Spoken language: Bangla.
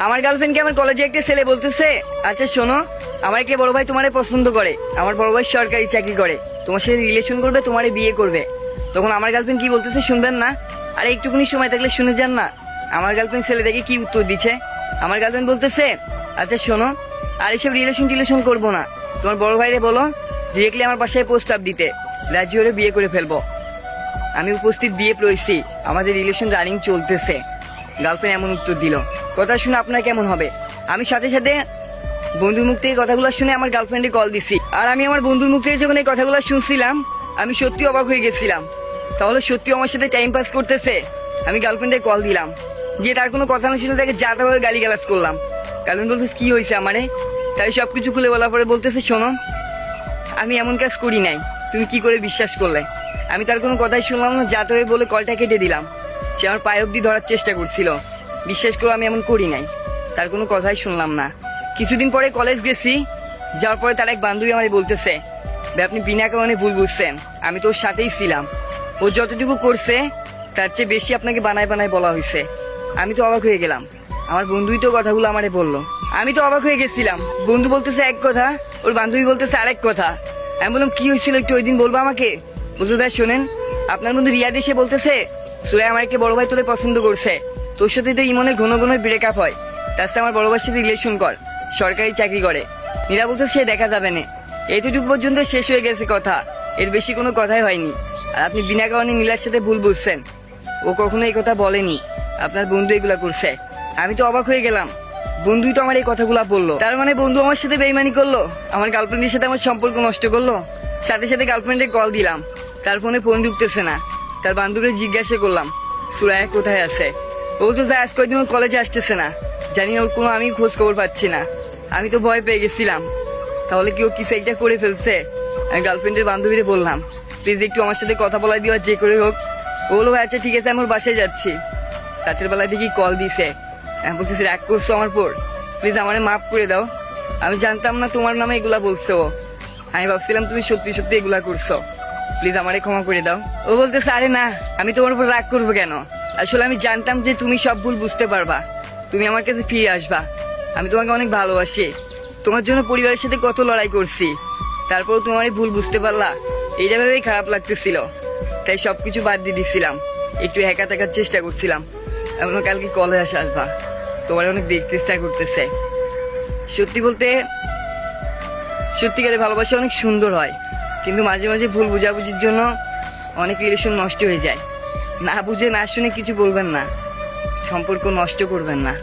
আমার গার্লফ্রেন্ডকে আমার কলেজে একটা ছেলে বলতেছে, আচ্ছা শোনো, আমার একটা বড় ভাই তোমারে পছন্দ করে, আমার বড় ভাই সরকারি চাকরি করে, তোমার সাথে রিলেশন করবে, তোমারে বিয়ে করবে। তখন আমার গার্লফ্রেন্ড কি বলতেছে শুনবেন না? আরে একটুকুনি সময় থাকলে শুনে যান না। আমার গার্লফ্রেন্ড ছেলেটাকে কি উত্তর দিচ্ছে? আমার গার্লফ্রেন্ড বলতেছে, আচ্ছা শোনো, আর এসব রিলেশন করবো না, তোমার বড় ভাইরে বলো ডিরেক্টলি আমার বাসায় প্রস্তাব দিতে, রাজি হলে বিয়ে করে ফেলবো। আমি উপস্থিত দিয়ে রয়েছি, আমাদের রিলেশন রানিং চলতেছে। গার্লফ্রেন্ড এমন উত্তর দিল, কথা শুনে আপনার কেমন হবে? আমি সাথে সাথে বন্ধুর মুখ থেকে কথাগুলো শুনে আমার গার্লফ্রেন্ডে কল দিছি। আর আমি আমার বন্ধুর মুখ থেকে যখন এই কথাগুলো শুনছিলাম, আমি সত্যি অবাক হয়ে গেছিলাম। তাহলে সত্যি আমার সাথে টাইম পাস করতেছে। আমি গার্লফ্রেন্ডে কল দিলাম, যে তার কোনো কথা না শুনে তাকে যা তা গালি গালাজ করলাম। গার্লফ্রেন্ড বলতেছে কি হয়েছে আমারে? তাই সবকিছু খুলে বলার পরে বলতেছে, শোনো, আমি এমন কাজ করি নাই, তুমি কি করে বিশ্বাস করলে? আমি তার কোনো কথাই শুনলাম না, যা তবে বলে কলটা কেটে দিলাম। সে আমার পায়ে অব্দি ধরার চেষ্টা করছিল। বিশ্বাস করো আমি এমন করি নাই, তার কোনো কথাই শুনলাম না। কিছুদিন পরে কলেজ গেছি, যাওয়ার পরে তার এক বান্ধবী আমায় বলতেছে, ভাই আপনি বিনা কারণে ভুল বুঝছেন, আমি তো ওর সাথেই ছিলাম, ও যতটুকু করছে তার চেয়ে বেশি আপনাকে বানায় বানায় বলা হয়েছে। আমি তো অবাক হয়ে গেলাম, আমার বন্ধুই তো কথাগুলো আমারে বললো। আমি তো অবাক হয়ে গেছিলাম, বন্ধু বলতেছে এক কথা, ওর বান্ধবী বলতেছে আরেক কথা। আমি বললাম কি হয়েছিল একটু ওই দিন বলবো আমাকে? বলতে ভাই শোনেন, আপনার বন্ধু রিয়াদ এসে বলতেছে, সুরাই আমার একটা বড় ভাই তোদের পছন্দ করছে, তোর সাথে তো ইমনের ঘন ঘন ব্রেকআপ হয়, তার সাথে আমার বড় ভাইয়ের সাথে রিলেশন কর, সরকারি চাকরি করে। নীরা বলতেছে সে দেখা যাবে না। এইটুকু পর্যন্ত শেষ হয়ে গেছে কথা, এর বেশি কোনো কথাই হয়নি। আর আপনি বিনা কারণে নীলার সাথে ভুল বুঝছেন, ও কখনো এই কথা বলেনি, আপনার বন্ধু এগুলা করছে। আমি তো অবাক হয়ে গেলাম, বন্ধুই তো আমার এই কথাগুলা বললো, তার মানে বন্ধু আমার সাথে বেইমানি করলো, আমার গার্লফ্রেন্ডের সাথে আমার সম্পর্ক নষ্ট করলো। সাথে সাথে গার্লফ্রেন্ডে কল দিলাম, তার ফোনে ফোন ঢুকতেছে না। তার বান্ধবীকে জিজ্ঞাসা করলাম সুরায়া কোথায় আছে, ও তো আজ কয়েকদিন কলেজে আসতেছে না, জানি না ওর কোনো আমি খোঁজ খবর পাচ্ছি না। আমি তো ভয় পেয়ে গেছিলাম, তাহলে কি ও কিছু একটা করে ফেলছে। আমি গার্লফ্রেন্ডের বান্ধবীরে বললাম, প্লিজ একটু আমার সাথে কথা বলাই দিও, যে করে হোক। ও বললো আচ্ছা ঠিক আছে, আমি ওর বাসায় যাচ্ছি। রাতের বেলায় দেখি কল দিছে, আমি বলতেছি রাগ করছো আমার পর, প্লিজ আমারে মাফ করে দাও, আমি জানতাম না তোমার নামে এগুলা বলছো, আমি ভাবছিলাম তুমি সত্যি সত্যি এগুলা করছো, প্লিজ আমারে ক্ষমা করে দাও। ও বলতেছে আরে না, আমি তোমার উপর রাগ করবো কেন, আসলে আমি জানতাম যে তুমি সব ভুল বুঝতে পারবা, তুমি আমার কাছে ফিরে আসবা। আমি তোমাকে অনেক ভালোবাসি, তোমার জন্য পরিবারের সাথে কত লড়াই করছি, তারপর তুমি আমার ভুল বুঝতে পারলা, এইটা ভেবেই খারাপ লাগতেছিল, তাই সবকিছু বাদ দিয়ে দিচ্ছিলাম, একটু একা থাকার চেষ্টা করছিলাম। এমন কালকে কলেজ আসবা, তোমার অনেক দেখতে ইচ্ছা করতেছে। সত্যি বলতে সত্যিকারের ভালোবাসা অনেক সুন্দর হয়, কিন্তু মাঝে মাঝে ভুল বোঝাবুঝির জন্য অনেক রিলেশন নষ্ট হয়ে যায়। না বুঝে না শুনে কিছু বলবেন না, সম্পর্ক নষ্ট করবেন না।